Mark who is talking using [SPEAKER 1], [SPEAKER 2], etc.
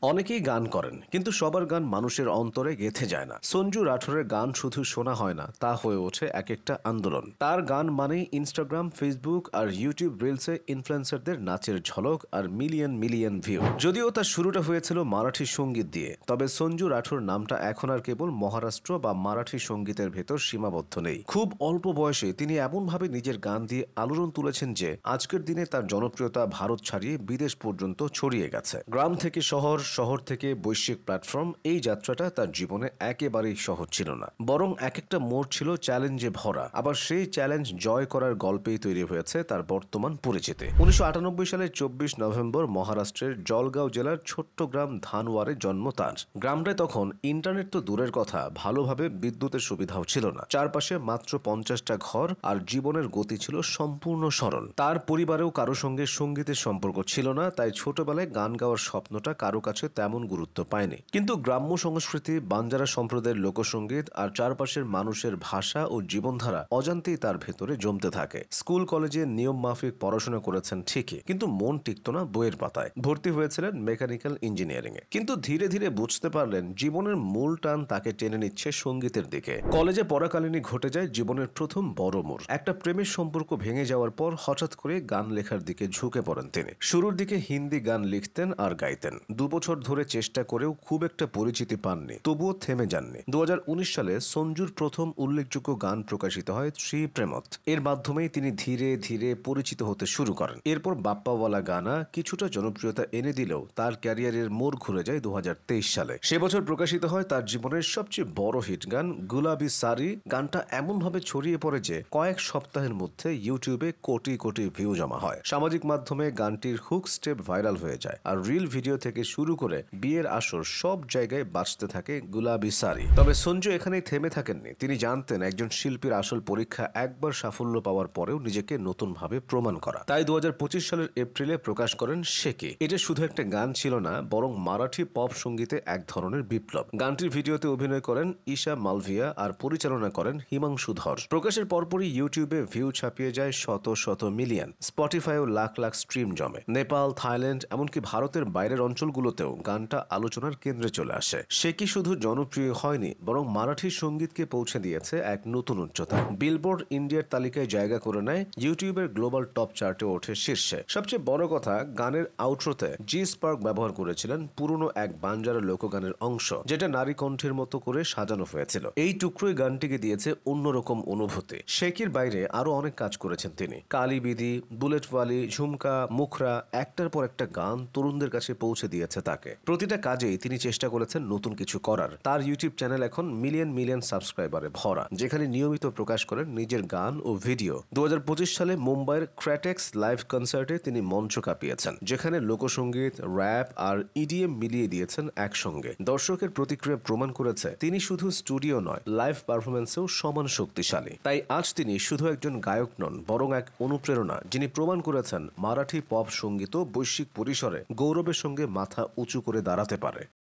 [SPEAKER 1] অনেকেই গান করেন, কিন্তু সবার গান মানুষের অন্তরে গেঁথে যায় না। সঞ্জু রাঠোরের গান শুধু শোনা হয় না, তা হয়ে ওঠে এক একটা আন্দোলন। তার গান মানেই ইনস্টাগ্রাম, ফেসবুক আর ইউটিউব রিলসে ইনফ্লুয়েন্সারদের নাচের ঝলক আর মিলিয়ন মিলিয়ন ভিউ। যদিও তার শুরুটা হয়েছিল মারাঠি সঙ্গীত দিয়ে, তবে সঞ্জু রাঠোর নামটা এখন আর কেবল মহারাষ্ট্র বা মারাঠি সঙ্গীতের ভেতর সীমাবদ্ধ নেই। খুব অল্প বয়সে তিনি এমনভাবে নিজের গান দিয়ে আলোড়ন তুলেছেন যে আজকের দিনে তার জনপ্রিয়তা ভারত ছাড়িয়ে বিদেশ পর্যন্ত ছড়িয়ে গেছে। গ্রাম থেকে শহর, শহর থেকে বৈশ্বিক প্ল্যাটফর্ম, এই যাত্রাটা তার জীবনে একেবারেই সহজ ছিল না, বরং এক একটা মোড় ছিল চ্যালেঞ্জে ভরা। আবার সেই চ্যালেঞ্জ জয় করার গল্পেই তৈরি হয়েছে তার বর্তমান পরিচিতি। 1998 সালের 24 নভেম্বর মহারাষ্ট্রের জলগাঁও জেলার ছোট্ট গ্রাম ধানওয়ারে জন্ম তার। গ্রামটায় তখন ইন্টারনেট তো দূরের কথা, ভালোভাবে বিদ্যুতের সুবিধাও ছিল না। চারপাশে মাত্র 50টা ঘর, আর জীবনের গতি ছিল সম্পূর্ণ সরল। তার পরিবারেও কারো সঙ্গে সঙ্গীতের সম্পর্ক ছিল না, তাই ছোটবেলায় গান গাওয়ার স্বপ্নটা কারো কাছে তেমন গুরুত্ব পায়নি। কিন্তু গ্রাম্য সংস্কৃতি, বাঞ্জারা সম্প্রদায়ের লোকসঙ্গীত আর চারপাশের মানুষের ভাষা ও জীবনধারা অজান্তেই তার ভেতরে জমতে থাকে। স্কুল কলেজে নিয়ম মাফিক পড়াশোনা করেছেন ঠিকই, কিন্তু মন টিকত না বইয়ের পাতায়। ভর্তি হয়েছিলেন মেকানিক্যাল ইঞ্জিনিয়ারিং এ, কিন্তু ধীরে ধীরে বুঝতে পারলেন জীবনের মূল টান তাকে টেনে নিচ্ছে সঙ্গীতের দিকে। কলেজে পড়াকালীনই ঘটে যায় জীবনের প্রথম বড় মোড়। একটা প্রেমের সম্পর্ক ভেঙে যাওয়ার পর হঠাৎ করে গান লেখার দিকে ঝুঁকে পড়েন তিনি। শুরুর দিকে হিন্দি গান লিখতেন আর গাইতেন। 2 বছর ধরে চেষ্টা করেও খুব একটা পরিচিতি পাননি, তবুও থেমে যাননি। 2019 সালে সঞ্জুর প্রথম উল্লেখযোগ্য গান প্রকাশিত হয় শ্রী প্রেমত। এর মাধ্যমেই তিনি ধীরে ধীরে পরিচিত হতে শুরু করেন। এরপর বাপ্পাওয়ালা গানা কিছুটা জনপ্রিয়তা এনে দিলেও তার ক্যারিয়ারের মোড় ঘুরে যায় 2023 সালে। সে বছর প্রকাশিত হয় তার জীবনের সবচেয়ে বড় হিট গান গুলাবি সারি। গানটা এমনভাবে ছড়িয়ে পড়ে যে কয়েক সপ্তাহের মধ্যে ইউটিউবে কোটি কোটি ভিউ জমা হয়। সামাজিক মাধ্যমে গানটির হুক স্টেপ ভাইরাল হয়ে যায়, আর রিল ভিডিও থেকে শুরু করে বিয়ের আসর সব জায়গায় বাজতে থাকে গুলাবি সারি। তবে সঞ্জু এখানেই থেমে থাকেননি। তিনি জানতেন একজন শিল্পীর আসল পরীক্ষা একবার সাফল্য পাওয়ার পরেও নিজেকে নতুনভাবে প্রমাণ করা। তাই 2025 সালের এপ্রিলে প্রকাশ করেন শেকি। এটা শুধু একটা গান ছিল না, বরং মারাঠি পপ সঙ্গীতে এক ধরনের বিপ্লব। গানটির ভিডিওতে অভিনয় করেন ঈশা মালভিয়া আর পরিচালনা করেন হিমাংশু ধর। প্রকাশের পরপরই ইউটিউবে ভিউ ছাপিয়ে যায় শত শত মিলিয়ন। স্পটিফাইও লাখ লাখ স্ট্রিম জমে। নেপাল, থাইল্যান্ড, এমনকি ভারতের বাইরের অঞ্চলগুলোতেও গানটা আলোচনার কেন্দ্রে চলে আসে। সে কি শুধু জনপ্রিয় হয়নি, বরং মারাঠি সঙ্গীতকে পৌঁছে দিয়েছে এক নতুন উচ্চতায়। বিলবোর্ড ইন্ডিয়ার তালিকায় জায়গা করে নেয়, ইউটিউবের গ্লোবাল টপ চার্টে ওঠে শীর্ষে। সবচেয়ে বড় কথা, গানের আউট্রোতে জি স্পার্ক ব্যবহার করেছিলেন পুরনো এক বাঞ্জারা লোকগানের অংশ, যেটা নারী কণ্ঠের মতো করে সাজানো হয়েছিল। এই টুকরোই গানটিকে দিয়েছে অন্যরকম অনুভূতি। শেকির বাইরে আরো অনেক কাজ করেছেন তিনি। কালীবিদি, বুলেটওয়ালি, ঝুমকা, মুখরা, একটার পর একটা গান তরুণদের কাছে পৌঁছে দিয়েছে তাকে। প্রতিটা কাজেই তিনি চেষ্টা করেছেন নতুন কিছু করার। তার ইউটিউব চ্যানেল এখন মিলিয়ন মিলিয়ন সাবস্ক্রাইবারে ভরা, যেখানে নিয়মিত প্রকাশ করেন নিজের গান ও ভিডিও। 2025 সালে মুম্বাইয়ের ক্র্যাটেক্স লাইভ কনসার্টে তিনি মঞ্চ কাঁপিয়েছেন, যেখানে লোকসঙ্গীত, র্যাপ আর ইডিএম মিলিয়ে দিয়েছেন একসঙ্গে। দর্শকের প্রতিক্রিয়া প্রমাণ করেছে তিনি শুধু স্টুডিও নয়, লাইভ পারফরমেন্সেও সমান শক্তিশালী। তাই আজ তিনি শুধু একজন গায়ক নন, বরং এক অনুপ্রেরণা, যিনি প্রমাণ করেছেন মারাঠি পপ সঙ্গীত বৈশ্বিক পরিসরে গৌরবের সঙ্গে মাথা উঁচু করে দাঁড়াতে পারে।